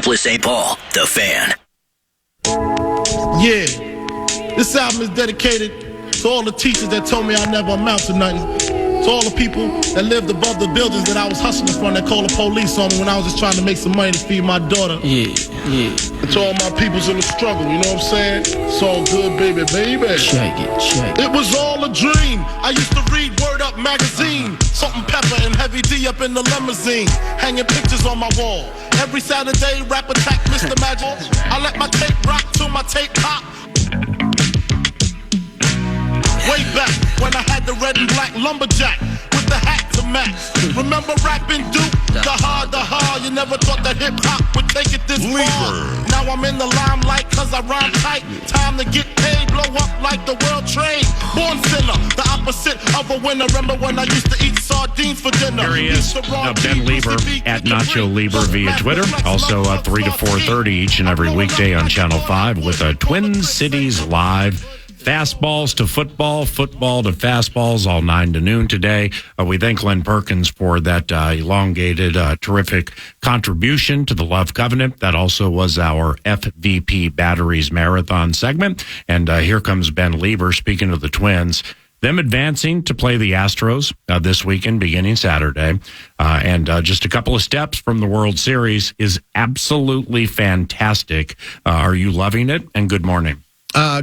Minneapolis, St. Paul, The Fan. Yeah, this album is dedicated to all the teachers that told me I never amount to nothing. To all the people that lived above the buildings that I was hustling from that called the police on me when I was just trying to make some money to feed my daughter. Yeah. And to all my peoples in the struggle, you know what I'm saying? It's all good, baby. Check it. It was all a dream. I used to read Word Up magazine. Salt and Pepper and Heavy D up in the limousine. Hanging pictures on my wall. Every Saturday, rap attack, Mr. Magic. I let my tape rock till my tape pop. Way back when I had the red and black lumberjack with the hat to match. Remember rapping Duke? The hard, you never thought that hip-hop would take it this far. Now I'm in the limelight cause I rhyme tight. Time to get paid, blow up like the world trade. Born sinner, the opposite of a winner. Remember when I used to eat sardines for dinner? Here he is, Ben Leber at Nacho Leber via Twitter. Also 3 to 4:30 each and every weekday on Channel 5 with Twin Cities Live. Fastballs to football, football to fastballs, all 9 to noon today. We thank Glenn Perkins for that elongated, terrific contribution to the Love Covenant. That also was our FVP Batteries Marathon segment. And here comes Ben Leber, speaking of the Twins. Them advancing to play the Astros this weekend, beginning Saturday. And just a couple of steps from the World Series is absolutely fantastic. Are you loving it? And good morning.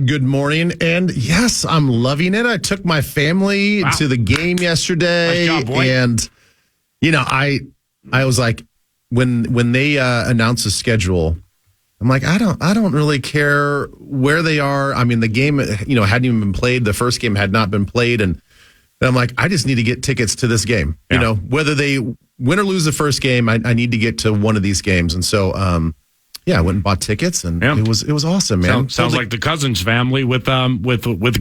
Good morning. And yes, I'm loving it. I took my family to the game yesterday. Nice job, boy. And, I was like, when they announced the schedule, I'm like, I don't really care where they are. I mean, the game, hadn't even been played. The first game had not been played. And I'm like, I just need to get tickets to this game. Yeah. Whether they win or lose the first game, I need to get to one of these games. And so, I went and bought tickets, and it was awesome, man. Sounds like the Cousins family with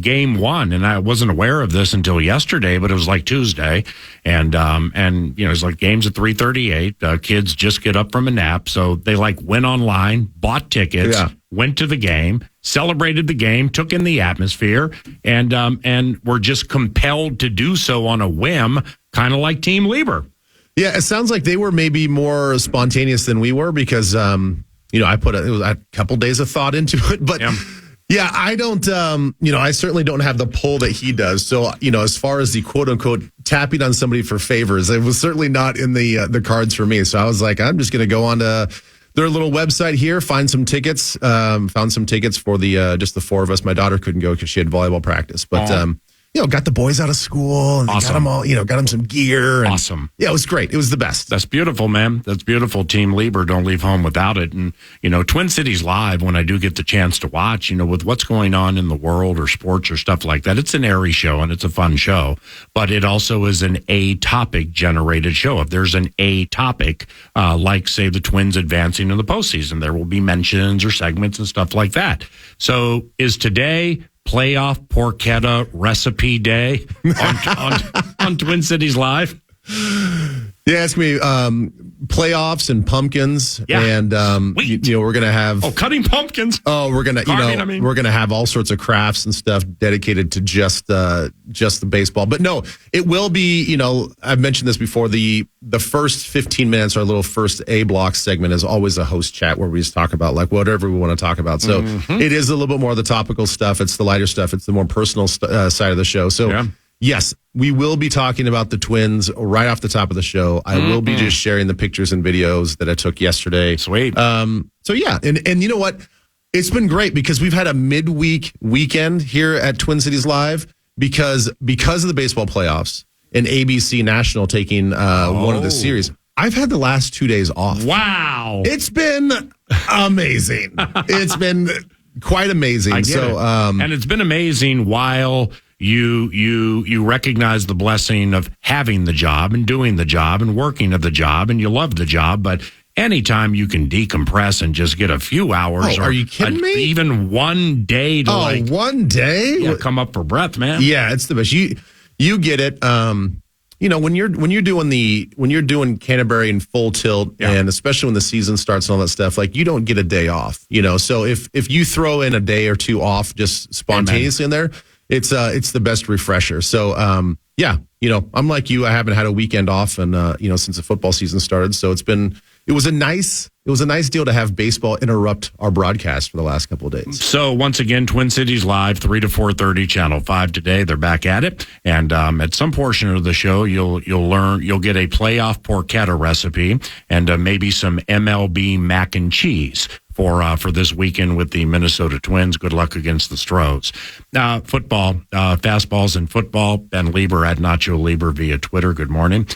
game one, and I wasn't aware of this until yesterday, but it was like Tuesday, and it's like games at 3:38. Kids just get up from a nap, so they went online, bought tickets, went to the game, celebrated the game, took in the atmosphere, and were just compelled to do so on a whim, kind of like Team Leber. Yeah, it sounds like they were maybe more spontaneous than we were because. I put a couple days of thought into it, but I don't, I certainly don't have the pull that he does. So, as far as the quote unquote tapping on somebody for favors, it was certainly not in the cards for me. So I was like, I'm just going to go on to their little website here, find some tickets, found some tickets for the, just the four of us. My daughter couldn't go because she had volleyball practice, but, got the boys out of school and got them all, got them some gear. And, awesome. Yeah, it was great. It was the best. That's beautiful, man. That's beautiful. Team Leber, don't leave home without it. And, Twin Cities Live, when I do get the chance to watch, with what's going on in the world or sports or stuff like that, it's an airy show and it's a fun show, but it also is an A-topic generated show. If there's an A-topic, like, say, the Twins advancing in the postseason, there will be mentions or segments and stuff like that. So is today playoff porchetta recipe day on Twin Cities Live? Yeah, it's going to be playoffs and pumpkins. Yeah. And, we're going to have... Oh, cutting pumpkins. Oh, we're going to, we're going to have all sorts of crafts and stuff dedicated to just the baseball. But no, it will be, I've mentioned this before, the first 15 minutes, our little first A block segment is always a host chat where we just talk about whatever we want to talk about. So it is a little bit more of the topical stuff. It's the lighter stuff. It's the more personal side of the show. So yes, we will be talking about the Twins right off the top of the show. I will be just sharing the pictures and videos that I took yesterday. Sweet. So yeah, and you know what? It's been great because we've had a midweek weekend here at Twin Cities Live because of the baseball playoffs and ABC National taking one of the series. I've had the last 2 days off. Wow. It's been amazing. It's been quite amazing. And it's been amazing while you recognize the blessing of having the job and doing the job and working at the job and you love the job, but anytime you can decompress and just get a few hours are you kidding me? Even 1 day to 1 day? Come up for breath, man. Yeah, it's the best. You get it. When you're doing Canterbury and Full Tilt, and especially when the season starts and all that stuff, you don't get a day off. So if you throw in a day or two off just spontaneously in there, it's the best refresher. So I'm like you. I haven't had a weekend off, and since the football season started, so it's been it was a nice deal to have baseball interrupt our broadcast for the last couple of days. So once again, Twin Cities Live, 3 to 4:30, Channel 5 today. They're back at it, and at some portion of the show, you'll get a playoff porchetta recipe and maybe some MLB mac and cheese for this weekend with the Minnesota Twins. Good luck against the Stros. Football, fastballs in football. Ben Leber at Nacho Leber via Twitter. Good morning.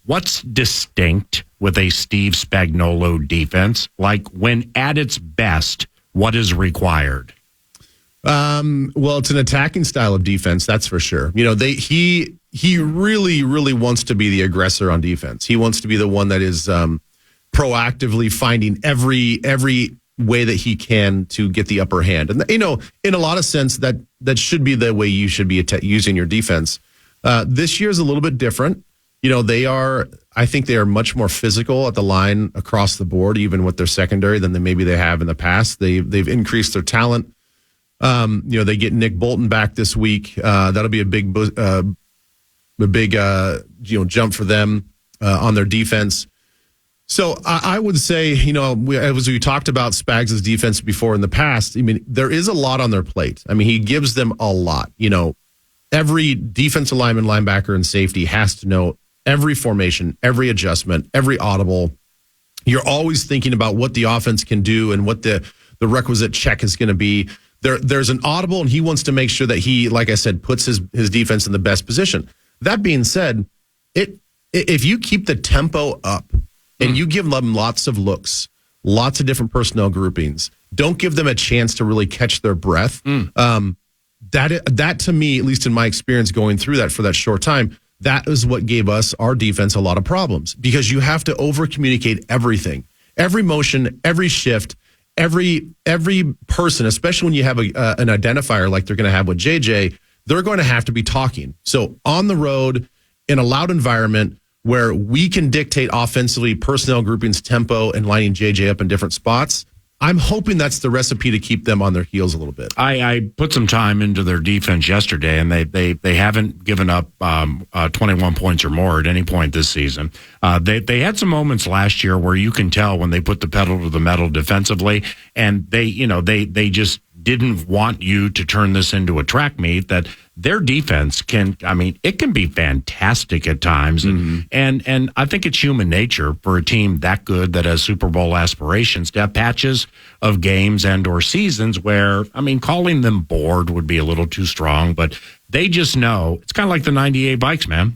What's distinct with a Steve Spagnuolo defense? Like when at its best, what is required? Well, it's an attacking style of defense, that's for sure. He really, really wants to be the aggressor on defense. He wants to be the one that is proactively finding every way that he can to get the upper hand. And, in a lot of sense, that should be the way you should be using your defense. This year is a little bit different. I think they are much more physical at the line across the board, even with their secondary, than maybe they have in the past. They've increased their talent. They get Nick Bolton back this week. That'll be a big jump for them on their defense. So I would say, as we talked about Spags' defense before in the past, there is a lot on their plate. He gives them a lot. Every defensive lineman, linebacker, and safety has to know every formation, every adjustment, every audible. You're always thinking about what the offense can do and what the requisite check is going to be. There's an audible, and he wants to make sure that he, like I said, puts his defense in the best position. That being said, if you keep the tempo up, and you give them lots of looks, lots of different personnel groupings, don't give them a chance to really catch their breath. That to me, at least in my experience going through that for that short time, that is what gave our defense a lot of problems, because you have to over communicate everything, every motion, every shift, every person, especially when you have an identifier like they're going to have with JJ, they're going to have to be talking. So on the road, in a loud environment, where we can dictate offensively personnel groupings, tempo, and lining JJ up in different spots, I'm hoping that's the recipe to keep them on their heels a little bit. I put some time into their defense yesterday, and they haven't given up 21 points or more at any point this season. They had some moments last year where you can tell when they put the pedal to the metal defensively, and they just didn't want you to turn this into a track meet. That their defense can be fantastic at times. And I think it's human nature for a team that good that has Super Bowl aspirations to have patches of games and or seasons where, calling them bored would be a little too strong, but they just know. It's kind of like the 98 Vikes, man.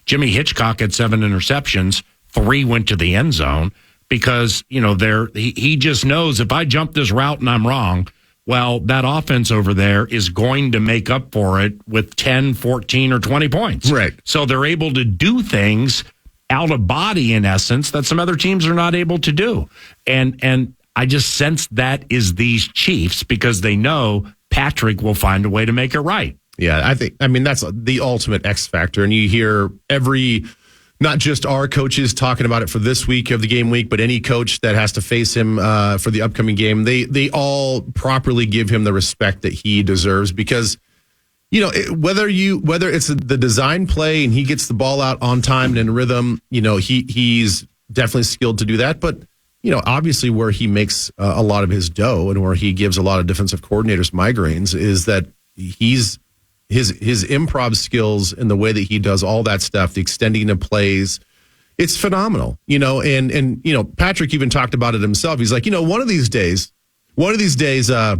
Jimmy Hitchcock had 7 interceptions, 3 went to the end zone because, he just knows if I jump this route and I'm wrong, well, that offense over there is going to make up for it with 10, 14, or 20 points. Right. So they're able to do things out of body, in essence, that some other teams are not able to do. And I just sense that is these Chiefs, because they know Patrick will find a way to make it right. Yeah, that's the ultimate X factor. And you hear not just our coaches talking about it for this week of the game week, but any coach that has to face him for the upcoming game, they all properly give him the respect that he deserves, because whether it's the design play and he gets the ball out on time and in rhythm, he's definitely skilled to do that. But obviously where he makes a lot of his dough and where he gives a lot of defensive coordinators migraines is that his improv skills and the way that he does all that stuff, the extending of plays, it's phenomenal, and Patrick even talked about it himself. He's like, one of these days, they're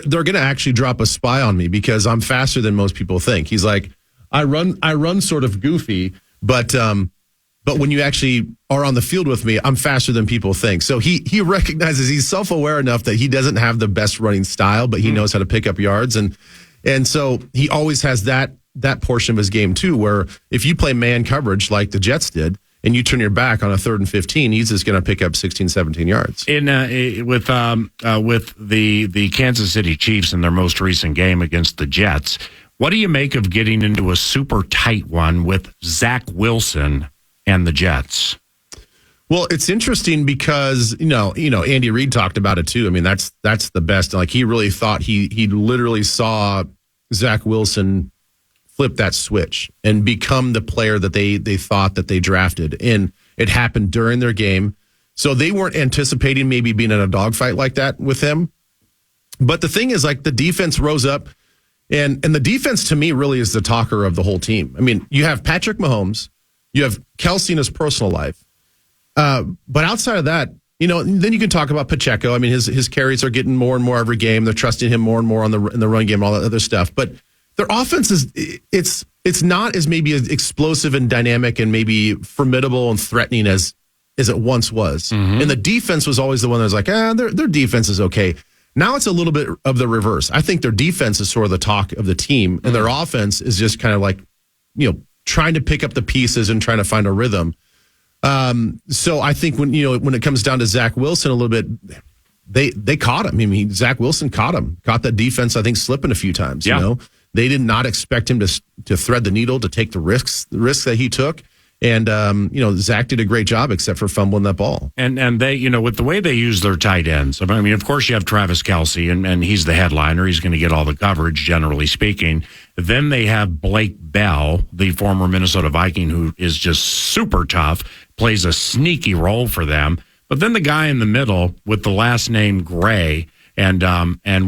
going to actually drop a spy on me because I'm faster than most people think. He's like, I run sort of goofy, but when you actually are on the field with me, I'm faster than people think. So he recognizes, he's self-aware enough that he doesn't have the best running style, but he knows how to pick up yards. And so he always has that portion of his game too, where if you play man coverage like the Jets did, and you turn your back on a 3rd and 15, he's just going to pick up 16, 17 yards. With the Kansas City Chiefs in their most recent game against the Jets, what do you make of getting into a super tight one with Zach Wilson and the Jets? Well, it's interesting because Andy Reid talked about it too. That's the best. Like, he really thought he literally saw Zach Wilson flip that switch and become the player that they thought that they drafted. And It happened during their game. So they weren't anticipating maybe being in a dogfight like that with him. But the thing is, like, the defense rose up, and the defense to me really is the talker of the whole team. I mean, you have Patrick Mahomes, you have Kelsey in his personal life. But outside of that, then you can talk about Pacheco. I mean, his carries are getting more and more every game. They're trusting him more and more in the run game and all that other stuff. But their offense it's not as maybe as explosive and dynamic and maybe formidable and threatening as it once was. Mm-hmm. And the defense was always the one that was like, their defense is okay. Now it's a little bit of the reverse. I think their defense is sort of the talk of the team, and their offense is just kind of like, trying to pick up the pieces and trying to find a rhythm. So I think when it comes down to Zach Wilson a little bit, they caught him. I mean, Zach Wilson caught that defense, I think, slipping a few times. Yeah. They did not expect him to thread the needle, to take the risks that he took. And, Zach did a great job except for fumbling that ball. And they, with the way they use their tight ends, I mean, of course, you have Travis Kelce, and he's the headliner. He's going to get all the coverage, generally speaking. Then they have Blake Bell, the former Minnesota Viking, who is just super tough, plays a sneaky role for them. But then the guy in the middle with the last name Gray, and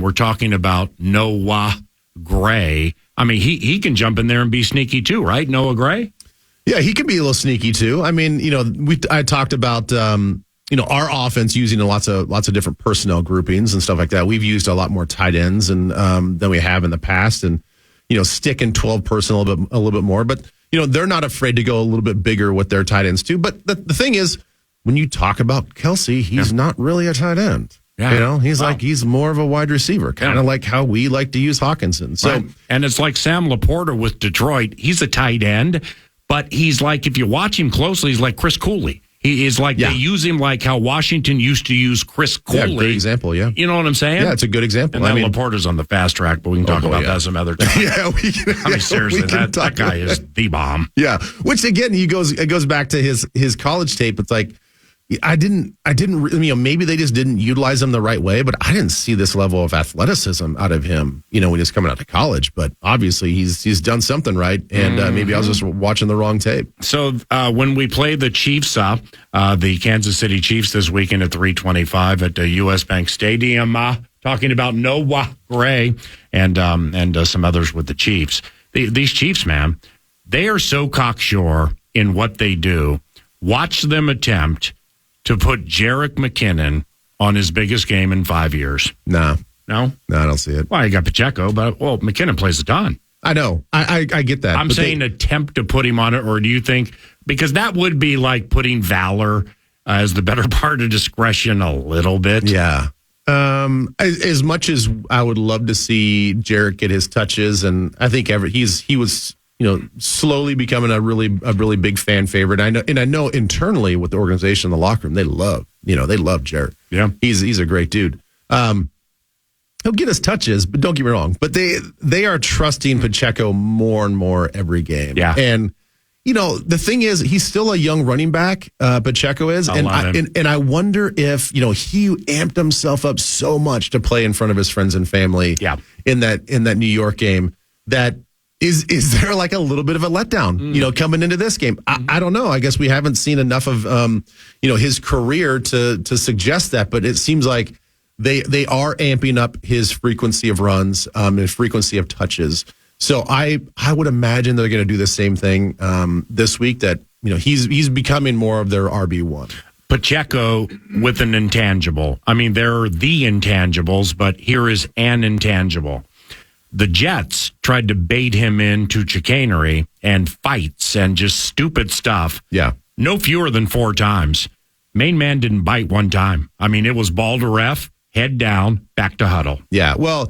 we're talking about Noah Gray. I mean, he can jump in there and be sneaky too, right? Noah Gray? Yeah, he can be a little sneaky too. I mean, I talked about our offense using lots of different personnel groupings and stuff like that. We've used a lot more tight ends than we have in the past, and sticking 12 personnel a little bit more. But they're not afraid to go a little bit bigger with their tight ends too. But the thing is, when you talk about Kelce, he's not really a tight end. Yeah. He's more of a wide receiver, kind of like how we like to use Hawkinson. So, right. And it's like Sam Laporta with Detroit. He's a tight end. But he's like, if you watch him closely, he's like Chris Cooley. He is like, they use him like how Washington used to use Chris Cooley. Yeah, good example, yeah. You know what I'm saying? Yeah, it's a good example. And then Laporta's on the fast track, but we can talk about that some other time. Seriously, that guy is the bomb. Yeah, which again, it goes back to his college tape. It's like, maybe they just didn't utilize him the right way, but I didn't see this level of athleticism out of him, when he's coming out of college. But obviously he's done something right, and maybe I was just watching the wrong tape. So when we play the Chiefs, the Kansas City Chiefs this weekend at 3:25 at the U.S. Bank Stadium, talking about Noah Gray and some others with the Chiefs. These Chiefs, man, they are so cocksure in what they do. Watch them attempt to put Jerick McKinnon on his biggest game in 5 years. No, I don't see it. Well, you got Pacheco, but McKinnon plays a ton. I know. I get that. I'm saying attempt to put him on it, or do you think, because that would be like putting valor as the better part of discretion a little bit? Yeah. As much as I would love to see Jerick get his touches, and I think he was slowly becoming a really big fan favorite. I know internally with the organization, the locker room, they love Jerick. Yeah, he's a great dude. He'll get his touches, but don't get me wrong. But they are trusting Pacheco more and more every game. Yeah, and the thing is, he's still a young running back. Pacheco is, and I wonder if he amped himself up so much to play in front of his friends and family. Yeah. in that New York game that. Is there like a little bit of a letdown, coming into this game? I don't know. I guess we haven't seen enough of, his career to suggest that, but it seems like they are amping up his frequency of runs, and frequency of touches. So I would imagine they're going to do the same thing this week. That he's becoming more of their RB1. Pacheco with an intangible. I mean, they're the intangibles, but here is an intangible. The Jets tried to bait him into chicanery and fights and just stupid stuff. Yeah. No fewer than 4 times. Main man didn't bite one time. I mean, it was ball to ref, head down, back to huddle. Yeah. Well,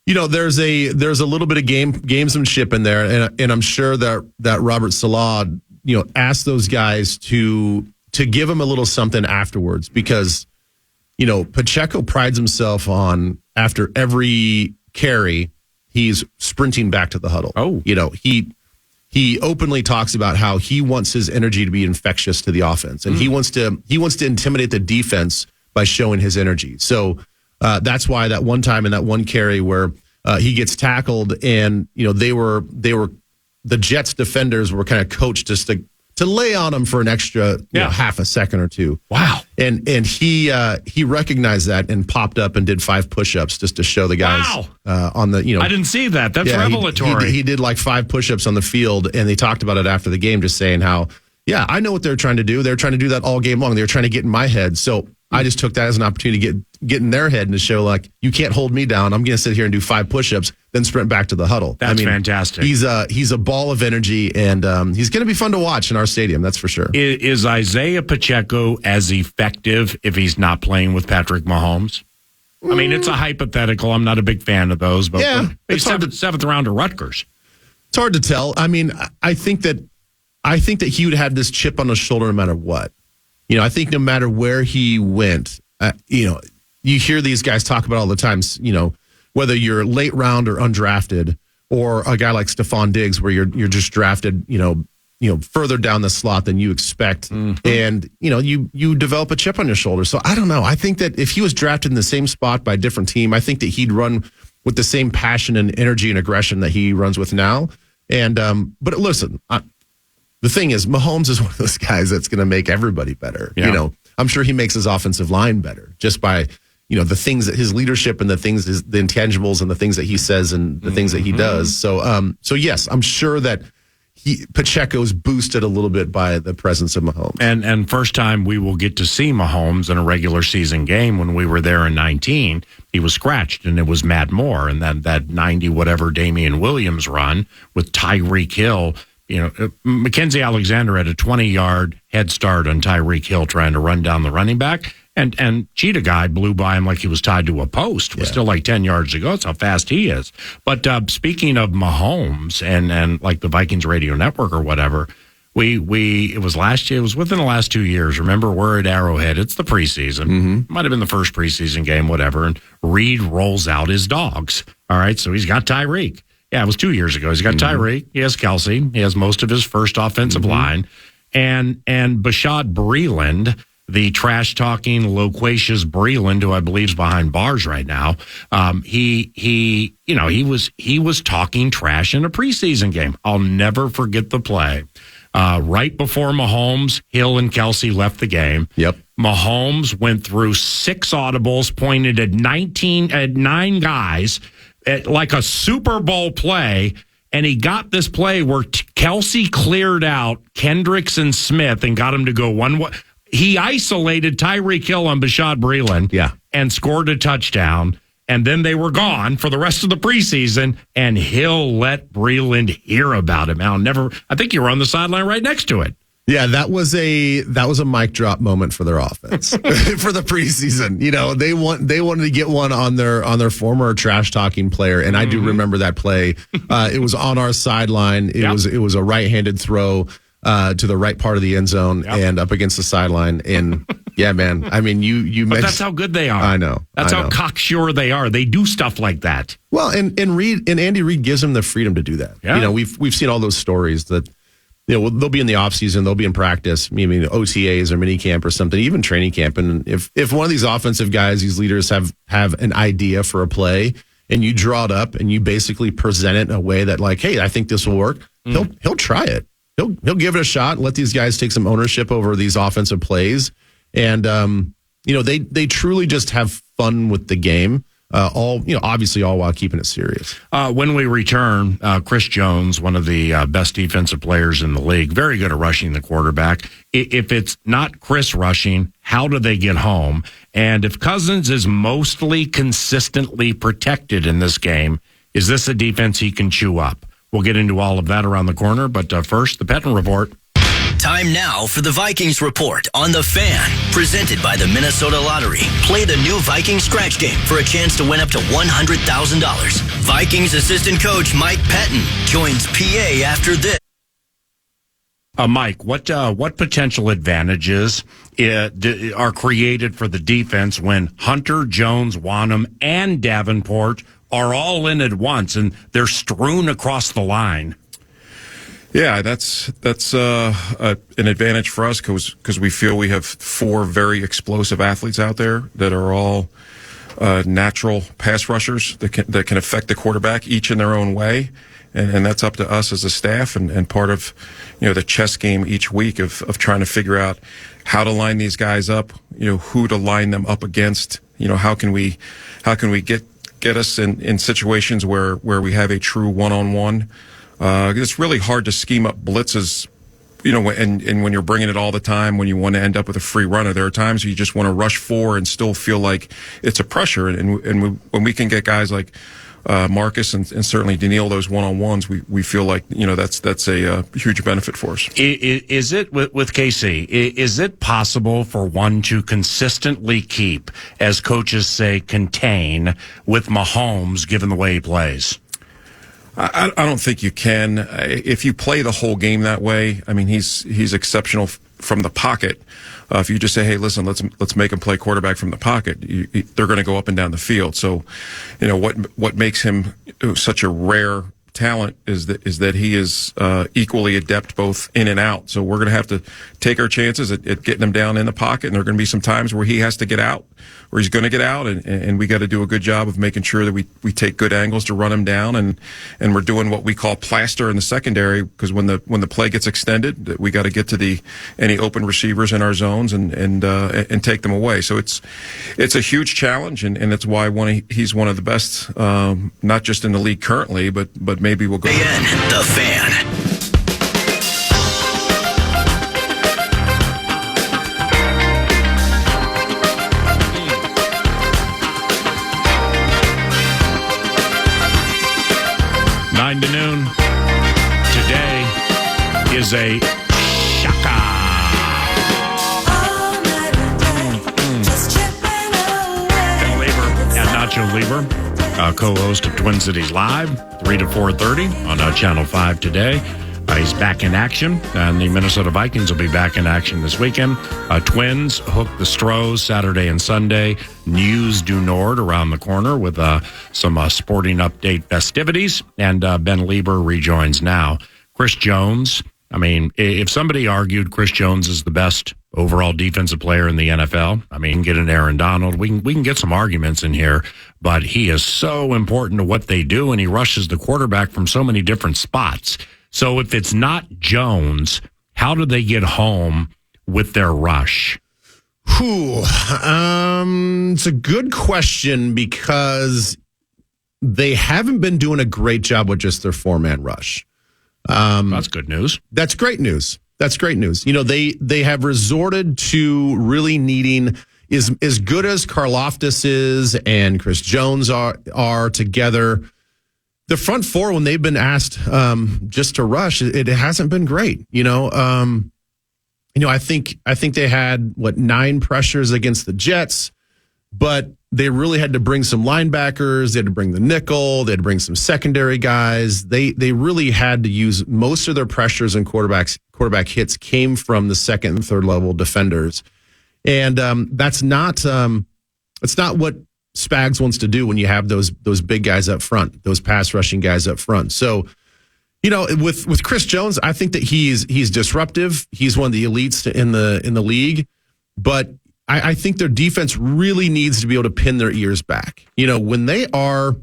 there's a little bit of gamesmanship in there, and I'm sure that Robert Saleh, asked those guys to give him a little something afterwards, because Pacheco prides himself on, after every carry, he's sprinting back to the huddle. Oh, he openly talks about how he wants his energy to be infectious to the offense, and he wants to intimidate the defense by showing his energy. So that's why that one time in that one carry where he gets tackled, and the Jets defenders were kind of coached just to to lay on him for an extra half a second or two. Wow. And he recognized that and popped up and did 5 push-ups just to show the guys on the, I didn't see that. That's revelatory. He did like 5 push-ups on the field, and they talked about it after the game, just saying how, I know what they're trying to do. They're trying to do that all game long. They're trying to get in my head. So I just took that as an opportunity to get in their head and to show, like, you can't hold me down. I'm going to sit here and do 5 push-ups, then sprint back to the huddle. That's fantastic. He's a ball of energy, and he's going to be fun to watch in our stadium. That's for sure. Is Isaiah Pacheco as effective if he's not playing with Patrick Mahomes? I mean, it's a hypothetical. I'm not a big fan of those, but it's seventh round of Rutgers. It's hard to tell. I mean, I think that he would have this chip on his shoulder no matter what. I think no matter where he went, you hear these guys talk about all the time, whether you're late round or undrafted, or a guy like Stephon Diggs where you're just drafted, further down the slot than you expect. Mm-hmm. And, you develop a chip on your shoulder. So I don't know. I think that if he was drafted in the same spot by a different team, I think that he'd run with the same passion and energy and aggression that he runs with now. And, but listen, the thing is, Mahomes is one of those guys that's going to make everybody better. Yeah. I'm sure he makes his offensive line better just by, the things that his leadership and the intangibles and the things that he says and the things that he does. So yes, I'm sure that Pacheco's boosted a little bit by the presence of Mahomes. And first time we will get to see Mahomes in a regular season game. When we were there in 19, he was scratched, and it was Matt Moore, and that 90 whatever Damian Williams run with Tyreek Hill. Mackenzie Alexander had a 20-yard head start on Tyreek Hill trying to run down the running back, and Cheetah Guy blew by him like he was tied to a post. It was still like 10 yards to go. That's how fast he is. But speaking of Mahomes and like the Vikings radio network or whatever, it was last year. It was within the last 2 years. Remember, we're at Arrowhead. It's the preseason. Mm-hmm. Might have been the first preseason game, whatever. And Reed rolls out his dogs. All right, so he's got Tyreek. Yeah, it was 2 years ago. He's got Tyreek. He has Kelsey. He has most of his first offensive line. And Bashad Breeland, the trash-talking, loquacious Breeland, who I believe is behind bars right now, he was talking trash in a preseason game. I'll never forget the play. Right before Mahomes, Hill, and Kelsey left the game. Yep. Mahomes went through 6 audibles, pointed at 9 guys, like a Super Bowl play, and he got this play where Kelsey cleared out Kendricks and Smith and got him to go one way. He isolated Tyreek Hill on Bashad Breeland and scored a touchdown, and then they were gone for the rest of the preseason, and Hill let Breeland hear about him. I think you were on the sideline right next to it. Yeah, that was a mic drop moment for their offense for the preseason. They wanted to get one on their former trash talking player, and I do remember that play. It was on our sideline. It was a right-handed throw to the right part of the end zone and up against the sideline. And yeah, man, I mean, you mentioned, but that's how good they are. I know. That's how cocksure they are. They do stuff like that. Well, and Andy Reid gives them the freedom to do that. Yeah. We've seen all those stories that. They'll be in the off season, they'll be in practice, maybe OTAs or mini camp or something, even training camp. And if one of these offensive guys, these leaders have an idea for a play, and you draw it up and you basically present it in a way that, like, hey, I think this will work. He'll try it. He'll give it a shot. Let these guys take some ownership over these offensive plays, and they truly just have fun with the game. Obviously all while keeping it serious. When we return, Chris Jones, one of the best defensive players in the league, very good at rushing the quarterback. If it's not Chris rushing, how do they get home? And if Cousins is mostly consistently protected in this game, is this a defense he can chew up? We'll get into all of that around the corner, but first, the Pettin Report. Time now for the Vikings Report on The Fan, presented by the Minnesota Lottery. Play the new Vikings scratch game for a chance to win up to $100,000. Vikings assistant coach Mike Pettin joins PA after this. Mike, what potential advantages are created for the defense when Hunter, Jones, Wanham, and Davenport are all in at once and they're strewn across the line? Yeah, that's an advantage for us because we feel we have 4 very explosive athletes out there that are all natural pass rushers that can affect the quarterback each in their own way. And that's up to us as a staff and part of, the chess game each week of trying to figure out how to line these guys up, who to line them up against, how can we get us in situations where we have a true one-on-one. It's really hard to scheme up blitzes, and when you're bringing it all the time, when you want to end up with a free runner, there are times you just want to rush four and still feel like it's a pressure. And when we can get guys like Marcus and certainly Daniil, those one-on-ones, we feel like, that's a huge benefit for us. Is it, with KC, is it possible for one to consistently keep, as coaches say, contain with Mahomes given the way he plays? I don't think you can. If you play the whole game that way, I mean, he's exceptional from the pocket. If you just say, "Hey, listen, let's make him play quarterback from the pocket," they're going to go up and down the field. So, what makes him such a rare talent is that he is equally adept both in and out. So we're going to have to take our chances at getting him down in the pocket, and there are going to be some times where he has to get out, where he's going to get out, and we got to do a good job of making sure that we take good angles to run him down, and we're doing what we call plaster in the secondary, because when the play gets extended, we got to get to any open receivers in our zones and take them away. So it's a huge challenge, and that's why he's one of the best, not just in the league currently, but maybe we'll go. The Fan. To noon. Today is a shaka. Ben Leber and Nacho Leber, co-host of Twin Cities Live, 3 to 4:30 on Channel 5 today. He's back in action, and the Minnesota Vikings will be back in action this weekend. Twins hook the Stros Saturday and Sunday. News du Nord around the corner with some sporting update festivities. And Ben Leber rejoins now. Chris Jones, I mean, if somebody argued Chris Jones is the best overall defensive player in the NFL, I mean, get an Aaron Donald. We can get some arguments in here, but he is so important to what they do, and he rushes the quarterback from so many different spots. So if it's not Jones, how do they get home with their rush? It's a good question, because they haven't been doing a great job with just their four-man rush. That's good news. That's great news. That's great news. They have resorted to really needing, as good as Karlaftis is and Chris Jones are together, the front four, when they've been asked just to rush, it hasn't been great. I think they had 9 pressures against the Jets, but they really had to bring some linebackers. They had to bring the nickel. They had to bring some secondary guys. They really had to use most of their pressures and quarterback hits came from the second and third level defenders, and that's not what Spags wants to do when you have those big guys up front, those pass rushing guys up front. So, with Chris Jones, I think that he's disruptive. He's one of the elites in the league, but I think their defense really needs to be able to pin their ears back. When they are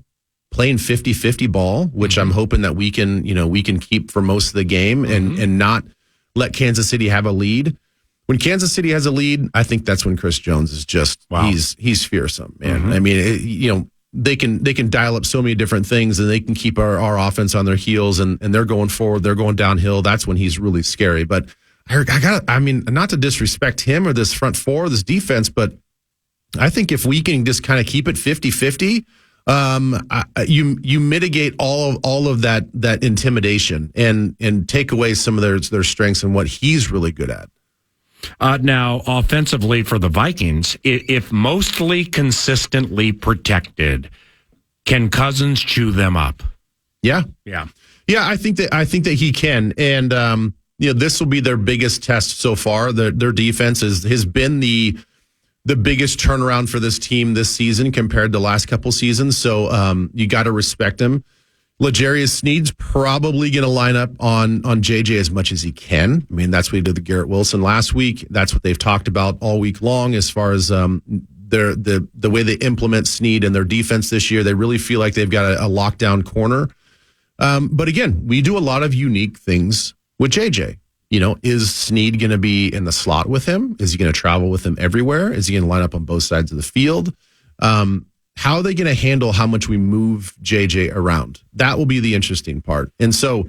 playing 50-50 ball, which I'm hoping that we can keep for most of the game and not let Kansas City have a lead. When Kansas City has a lead, I think that's when Chris Jones is just he's fearsome, man. I mean, they can dial up so many different things, and they can keep our offense on their heels, and they're going forward, they're going downhill. That's when he's really scary. But I mean, not to disrespect him or this front four, this defense, but I think if we can just kind of keep it 50-50, you mitigate all of that intimidation and take away some of their strengths and what he's really good at. Now, offensively for the Vikings, if mostly consistently protected, can Cousins chew them up? Yeah. I think that he can, and this will be their biggest test so far. Their defense has been the biggest turnaround for this team this season compared to the last couple seasons. So you got to respect him. L'Jarius Sneed's probably going to line up on JJ as much as he can. I mean, that's what he did with Garrett Wilson last week. That's what they've talked about all week long as far as the way they implement Sneed in their defense this year. They really feel like they've got a lockdown corner. But again, we do a lot of unique things with JJ. Is Snead going to be in the slot with him? Is he going to travel with him everywhere? Is he going to line up on both sides of the field? How are they going to handle how much we move JJ around? That will be the interesting part. And so,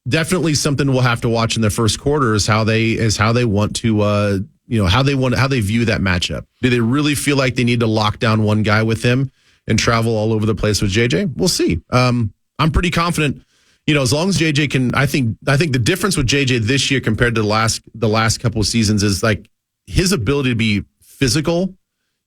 definitely something we'll have to watch in the first quarter is how they want to, how they view that matchup. Do they really feel like they need to lock down one guy with him and travel all over the place with JJ? We'll see. I'm pretty confident. As long as JJ can, I think the difference with JJ this year compared to the last couple of seasons is like his ability to be physical.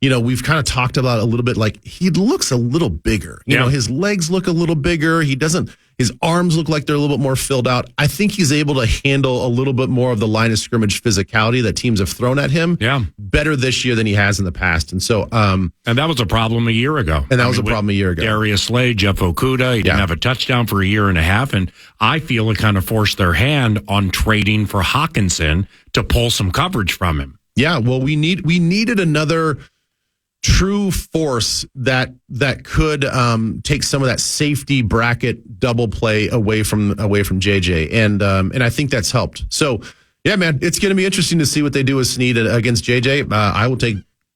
We've kind of talked about a little bit, like he looks a little bigger. His legs look a little bigger. His arms look like they're a little bit more filled out. I think he's able to handle a little bit more of the line of scrimmage physicality that teams have thrown at him. Yeah. Better this year than he has in the past. And so, and that was a problem a year ago. Darius Slay, Jeff Okudah, he didn't have a touchdown for a year and a half. And I feel it kind of forced their hand on trading for Hawkinson to pull some coverage from him. Yeah. Well, we needed another true force that could take some of that safety bracket double play away from JJ, and I think that's helped. So yeah, man, it's going to be interesting to see what they do with Snead against JJ. I will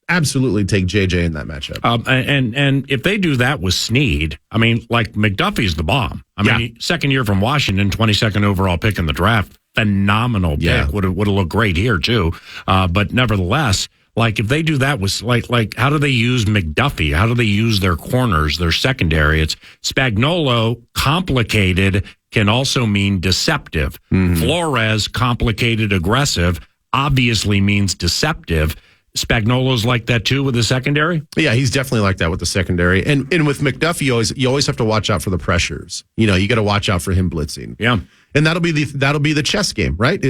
absolutely take JJ in that matchup. And if they do that with Snead, I mean, like McDuffie's the bomb. I mean, second year from Washington, 22nd overall pick in the draft, phenomenal pick. Would have looked great here too, but nevertheless. Like if they do that with like how do they use McDuffie? How do they use their corners, their secondary? It's Spagnuolo, complicated, can also mean deceptive. Mm-hmm. Flores, complicated, aggressive, obviously means deceptive. Spagnuolo's like that too with the secondary? Yeah, he's definitely like that with the secondary. And with McDuffie, you always have to watch out for the pressures. You got to watch out for him blitzing. Yeah. And that'll be the chess game, right?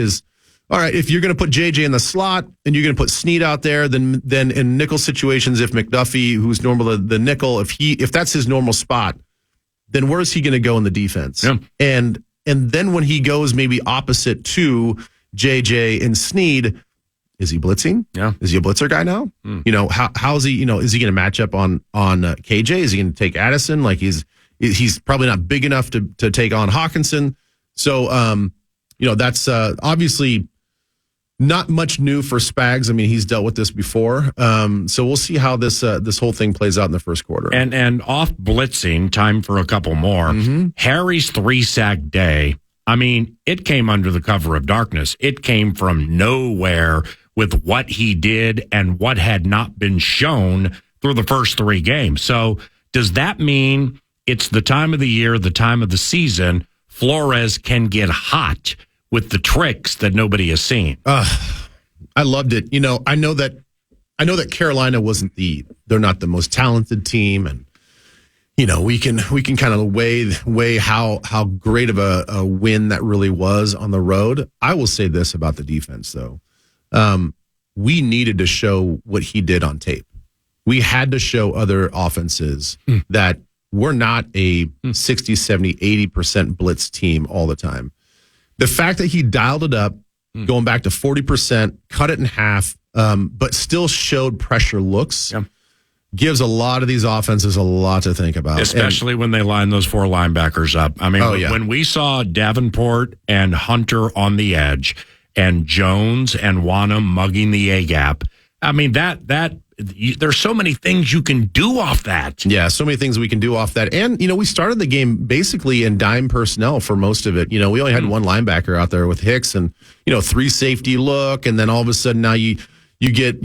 All right, if you're going to put JJ in the slot and you're going to put Snead out there, then in nickel situations, if McDuffie, who's normal the nickel, if that's his normal spot, then where is he going to go in the defense? Yeah. And then when he goes maybe opposite to JJ and Snead, is he blitzing? Yeah. Is he a blitzer guy now? How is he? Is he going to match up on KJ? Is he going to take Addison? Like he's probably not big enough to take on Hawkinson. So that's obviously not much new for Spags. I mean, he's dealt with this before. So we'll see how this whole thing plays out in the first quarter. And off blitzing, time for a couple more. Mm-hmm. Harry's 3-sack day. I mean, it came under the cover of darkness. It came from nowhere with what he did and what had not been shown through the first 3 games. So does that mean it's the time of the year, the time of the season, Flores can get hot with the tricks that nobody has seen? I loved it. I know that Carolina they're not the most talented team, and we can kind of weigh how great of a win that really was on the road. I will say this about the defense though. We needed to show what he did on tape. We had to show other offenses that we're not a 60, 70, 80% blitz team all the time. The fact that he dialed it up, going back to 40%, cut it in half, but still showed pressure looks, gives a lot of these offenses a lot to think about. Especially when they line those 4 linebackers up. I mean, when we saw Davenport and Hunter on the edge and Jones and Wanham mugging the A-gap, I mean, there's so many things you can do off that. Yeah, so many things we can do off that. And, we started the game basically in dime personnel for most of it. We only had one linebacker out there with Hicks and, 3 safety look. And then all of a sudden now you get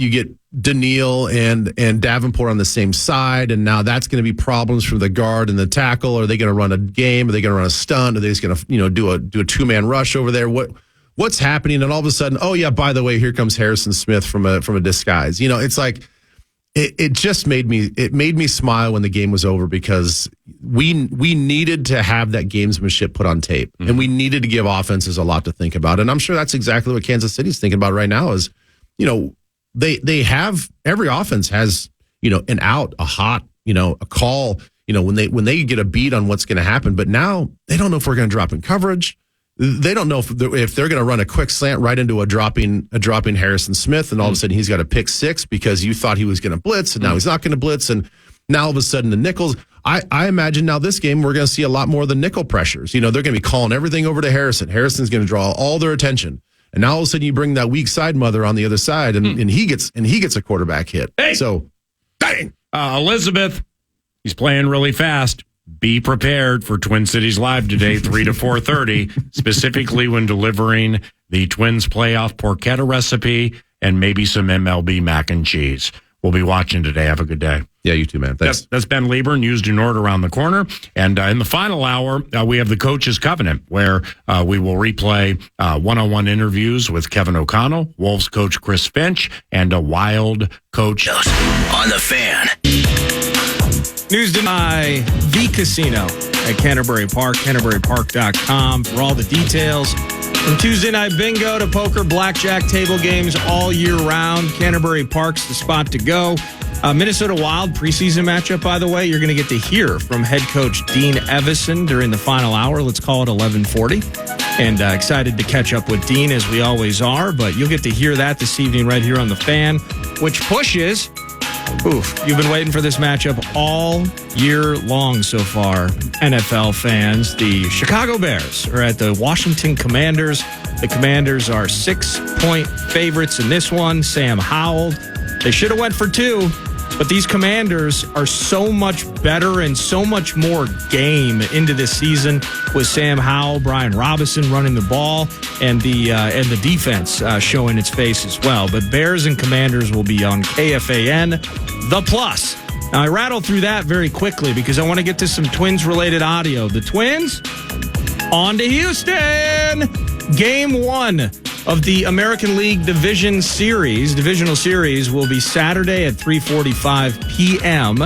Daniil and Davenport on the same side. And now that's going to be problems for the guard and the tackle. Are they going to run a game? Are they going to run a stunt? Are they just going to, do a 2-man rush over there? What's happening? And all of a sudden, oh yeah, by the way, here comes Harrison Smith from a disguise. It's like, It just made me smile when the game was over because we needed to have that gamesmanship put on tape, and we needed to give offenses a lot to think about. And I'm sure that's exactly what Kansas City's thinking about right now is, they have, every offense has, an out, a hot, a call, when they get a beat on what's going to happen. But now they don't know if we're going to drop in coverage. They don't know if they're going to run a quick slant right into a dropping Harrison Smith, and all of a sudden he's got a pick 6 because you thought he was going to blitz, and now he's not going to blitz. And Now all of a sudden the nickels, I imagine now this game we're going to see a lot more of the nickel pressures. They're going to be calling everything over to Harrison. Harrison's going to draw all their attention. And now all of a sudden you bring that weak side mother on the other side and he gets a quarterback hit. Hey. So, dang. Elizabeth, he's playing really fast. Be prepared for Twin Cities Live today, 3 to 4:30, specifically when delivering the Twins playoff porchetta recipe and maybe some MLB mac and cheese. We'll be watching today. Have a good day. Yeah, you too, man. Thanks. That's Ben Leber, News Du Nord around the corner. And in the final hour, we have the Coach's Covenant, where we will replay one-on-one interviews with Kevin O'Connell, Wolves coach Chris Finch, and a Wild coach. On the Fan. News by The Casino at Canterbury Park, CanterburyPark.com for all the details. From Tuesday night bingo to poker, blackjack, table games all year round, Canterbury Park's the spot to go. Minnesota Wild preseason matchup, by the way, you're going to get to hear from head coach Dean Evison during the final hour. Let's call it 11:40. And excited to catch up with Dean, as we always are. But you'll get to hear that this evening right here on The Fan, which pushes... you've been waiting for this matchup all year long so far, NFL fans. The Chicago Bears are at the Washington Commanders. The Commanders are 6-point favorites in this one. Sam Howell. They should have went for 2, but these Commanders are so much better and so much more game into this season with Sam Howell, Brian Robinson running the ball, and the defense showing its face as well. But Bears and Commanders will be on KFAN, The Plus. Now, I rattled through that very quickly because I want to get to some Twins-related audio. The Twins, on to Houston! Game 1 of the American League Divisional Series will be Saturday at 3:45 p.m.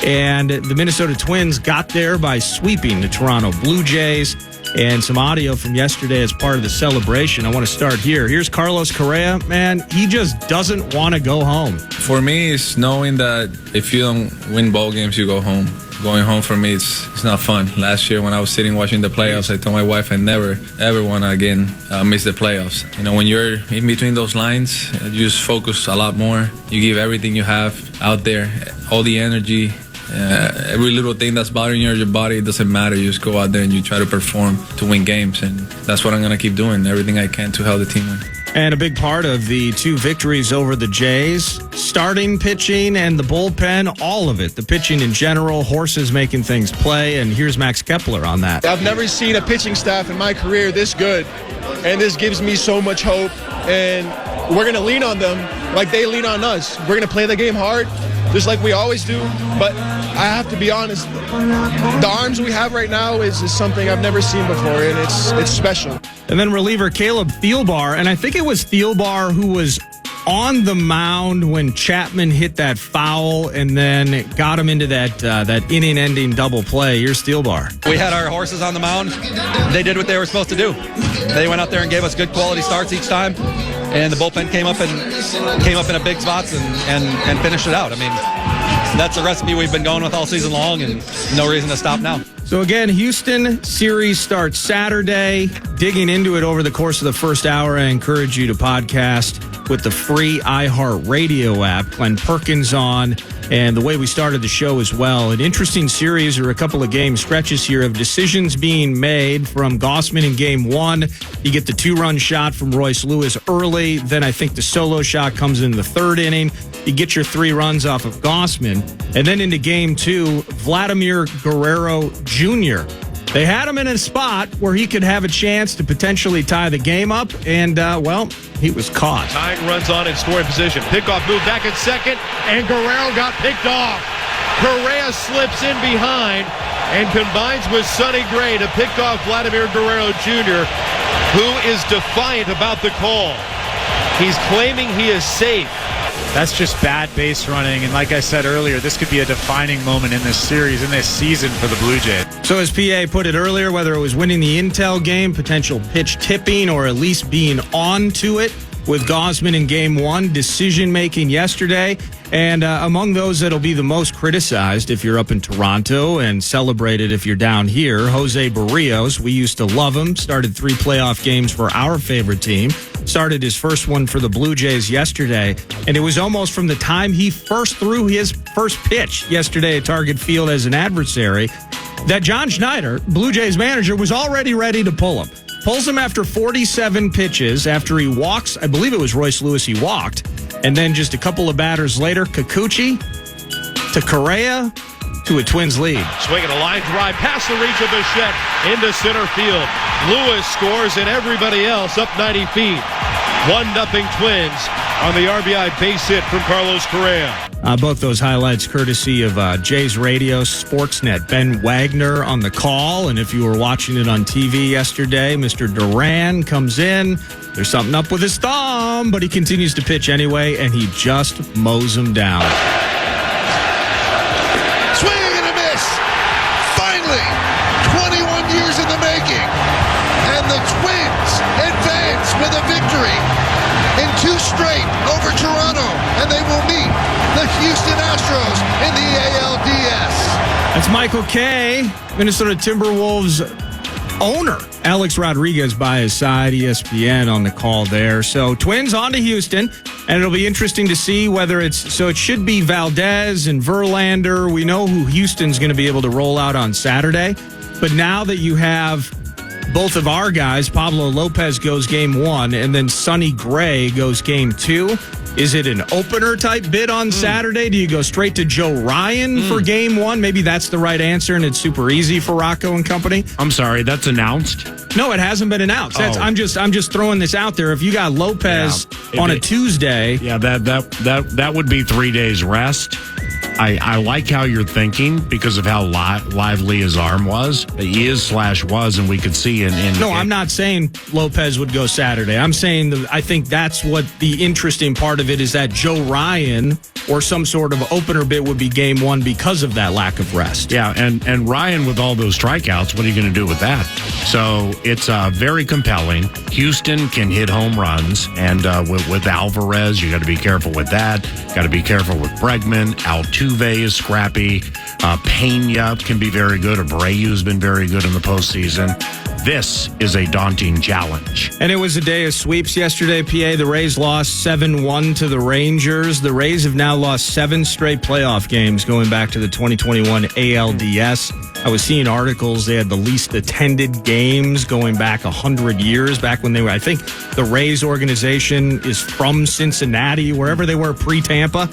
And the Minnesota Twins got there by sweeping the Toronto Blue Jays. And some audio from yesterday as part of the celebration. I want to start here. Here's Carlos Correa. Man, he just doesn't want to go home. For me, it's knowing that if you don't win ball games, you go home. Going home for me, it's not fun. Last year when I was sitting watching the playoffs, I told my wife I never, ever want to again miss the playoffs. When you're in between those lines, you just focus a lot more. You give everything you have out there, all the energy. Every little thing that's bothering your body, it doesn't matter. You just go out there and you try to perform to win games. And that's what I'm going to keep doing, everything I can to help the team win. And a big part of the 2 victories over the Jays, starting pitching and the bullpen, all of it. The pitching in general, horses making things play. And here's Max Kepler on that. I've never seen a pitching staff in my career this good. And this gives me so much hope. And we're going to lean on them like they lean on us. We're going to play the game hard, just like we always do. But I have to be honest, the arms we have right now is something I've never seen before, and it's special. And then reliever Caleb Thielbar, and I think it was Thielbar who was on the mound when Chapman hit that foul and then got him into that inning-ending double play. Here's Thielbar. We had our horses on the mound. They did what they were supposed to do. They went out there and gave us good quality starts each time, and the bullpen came up in a big spots and finished it out. I mean, that's a recipe we've been going with all season long, and no reason to stop now. So again, Houston series starts Saturday. Digging into it over the course of the first hour, I encourage you to podcast with the free iHeartRadio app. Glenn Perkins on, and the way we started the show as well. An interesting series or a couple of game stretches here of decisions being made from Gausman in game 1. You get the 2-run shot from Royce Lewis early. Then I think the solo shot comes in the 3rd inning. You get your 3 runs off of Gausman. And then into game 2, Vladimir Guerrero Jr. They had him in a spot where he could have a chance to potentially tie the game up, and, he was caught. 9 runs on in scoring position. Pickoff moved back in second, and Guerrero got picked off. Correa slips in behind and combines with Sonny Gray to pick off Vladimir Guerrero Jr., who is defiant about the call. He's claiming he is safe. That's just bad base running. And like I said earlier, this could be a defining moment in this series, in this season for the Blue Jays. So as PA put it earlier, whether it was winning the Intel game, potential pitch tipping, or at least being on to it with Gausman in game 1, decision-making yesterday. And among those that'll be the most criticized if you're up in Toronto and celebrated if you're down here, Jose Barrios. We used to love him. Started 3 playoff games for our favorite team. Started his first one for the Blue Jays yesterday. And it was almost from the time he first threw his first pitch yesterday at Target Field as an adversary that John Schneider, Blue Jays manager, was already ready to pull him. Pulls him after 47 pitches after he walks. I believe it was Royce Lewis he walked. And then just a couple of batters later, Kikuchi to Correa to a Twins lead. Swinging a line drive past the reach of Bichette into center field. Lewis scores and everybody else up 90 feet. 1-0 Twins on the RBI base hit from Carlos Correa. Both those highlights courtesy of Jays Radio, Sportsnet. Ben Wagner on the call, and if you were watching it on TV yesterday, Mr. Duran comes in. There's something up with his thumb, but he continues to pitch anyway, and he just mows him down. Swing and a miss. Finally, 21 years in the making, and the Twins advance with a victory in 2 straight over Toronto, and they will meet the Houston Astros in the ALDS. That's Michael Kay, Minnesota Timberwolves owner. Alex Rodriguez by his side, ESPN on the call there. So Twins on to Houston, and it'll be interesting to see whether it should be Valdez and Verlander. We know who Houston's going to be able to roll out on Saturday, but now that you have both of our guys, Pablo Lopez goes game 1, and then Sonny Gray goes game 2. Is it an opener type bid on Saturday? Do you go straight to Joe Ryan for game 1? Maybe that's the right answer, and it's super easy for Rocco and company. I'm sorry, that's announced? No, it hasn't been announced. I'm just throwing this out there. If you got Lopez on a Tuesday, that would be 3 days rest. I like how you're thinking because of how lively his arm was. He is/was, and we could see in. No, I'm not saying Lopez would go Saturday. I'm saying I think that's what the interesting part of it is, that Joe Ryan or some sort of opener bid would be game 1 because of that lack of rest. Yeah, and Ryan with all those strikeouts, what are you going to do with that? So it's very compelling. Houston can hit home runs, and with Alvarez, you got to be careful with that. Got to be careful with Bregman. Altuve is scrappy. Pena can be very good. Abreu's been very good in the postseason. This is a daunting challenge. And it was a day of sweeps yesterday, PA. The Rays lost 7-1 to the Rangers. The Rays have now lost 7 straight playoff games going back to the 2021 ALDS. I was seeing articles. They had the least attended games going back 100 years, back when they were, I think the Rays organization is from Cincinnati, wherever they were pre-Tampa.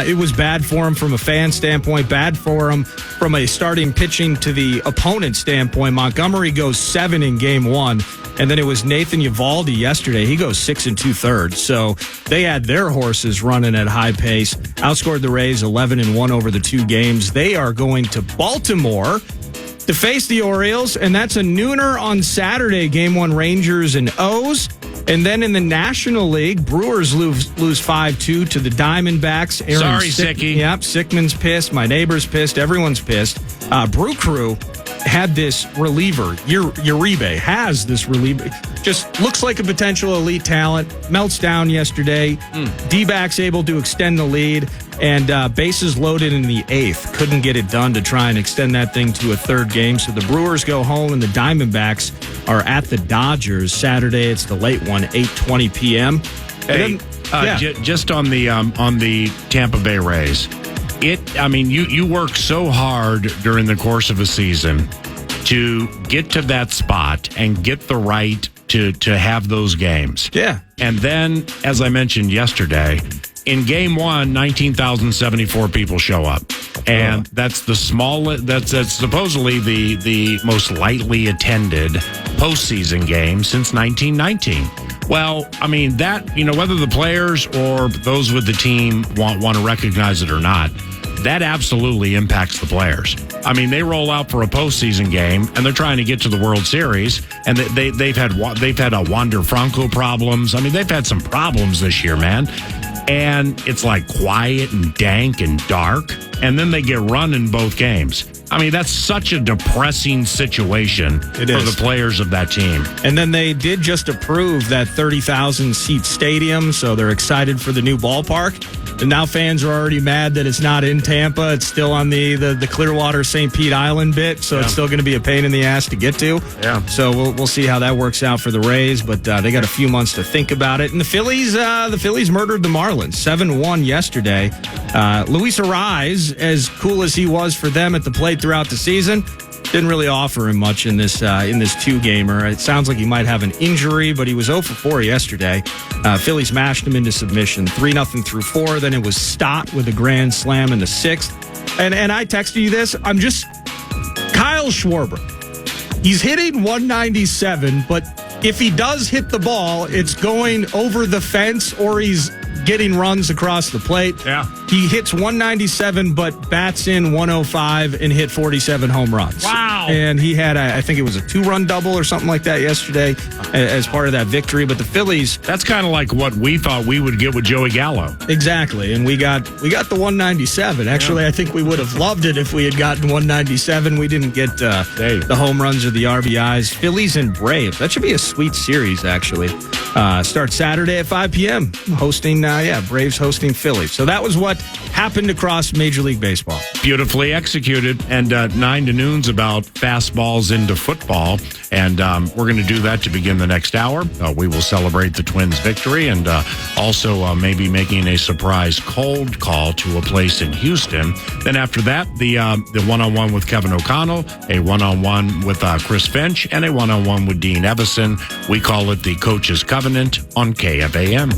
It was bad for them from a fan standpoint, bad for them from a starting pitching to the opponent standpoint. Montgomery goes 7 in game 1. And then it was Nathan Eovaldi yesterday. He goes 6 2/3. So they had their horses running at high pace. Outscored the Rays 11-1 over the 2 games. They are going to Baltimore to face the Orioles, and that's a nooner on Saturday. Game 1, Rangers and O's. And then in the National League, Brewers lose 5-2 to the Diamondbacks. Sorry, Sicky. Yep, Sickman's pissed. My neighbor's pissed. Everyone's pissed. Brew Crew had this reliever. Uribe has this reliever. Just looks like a potential elite talent. Melts down yesterday. D-backs able to extend the lead. And bases loaded in the 8th. Couldn't get it done to try and extend that thing to a 3rd game. So the Brewers go home, and the Diamondbacks are at the Dodgers. Saturday, it's the late one, 8:20 p.m. Hey, just on the Tampa Bay Rays. You work so hard during the course of a season to get to that spot and get the right to have those games. Yeah. And then, as I mentioned yesterday, in game 1, 19,074 people show up. And that's the that's supposedly the most lightly attended postseason game since 1919. Well, whether the players or those with the team want to recognize it or not, that absolutely impacts the players. They roll out for a postseason game, and they're trying to get to the World Series, and they've had a Wander Franco problems. They've had some problems this year, man. And it's like quiet and dank and dark, and then they get run in both games. That's such a depressing situation for the players of that team. And then they did just approve that 30,000 seat stadium, so they're excited for the new ballpark. And now fans are already mad that it's not in Tampa. It's still on the Clearwater St. Pete Island bit, so it's still going to be a pain in the ass to get to. Yeah. So we'll see how that works out for the Rays, but they got a few months to think about it. And the Phillies murdered the Marlins 7-1 yesterday. Luis Arraez, as cool as he was for them at the plate throughout the season, didn't really offer him much in this two-gamer. It sounds like he might have an injury, but he was 0 for 4 yesterday. Phillies smashed him into submission, 3-0 through 4. Then it was Stott with a grand slam in the 6th. And I texted you this. Kyle Schwarber. He's hitting 197, but if he does hit the ball, it's going over the fence or he's getting runs across the plate. Yeah. He hits 197, but bats in 105 and hit 47 home runs. Wow. And he had, I think it was a 2-run double or something like that yesterday as part of that victory. But the Phillies... That's kind of like what we thought we would get with Joey Gallo. Exactly. And we got the 197. Actually, I think we would have loved it if we had gotten 197. We didn't get the home runs or the RBIs. Phillies and Braves. That should be a sweet series, actually. Starts Saturday at 5 p.m. Braves hosting Phillies. So that was what happened across Major League Baseball. Beautifully executed. And 9 to noon's about fastballs into football. And we're going to do that to begin the next hour. We will celebrate the Twins' victory and also maybe making a surprise cold call to a place in Houston. Then after that, the one-on-one with Kevin O'Connell, a one-on-one with Chris Finch, and a one-on-one with Dean Evison. We call it the Coach's Covenant on KFAN.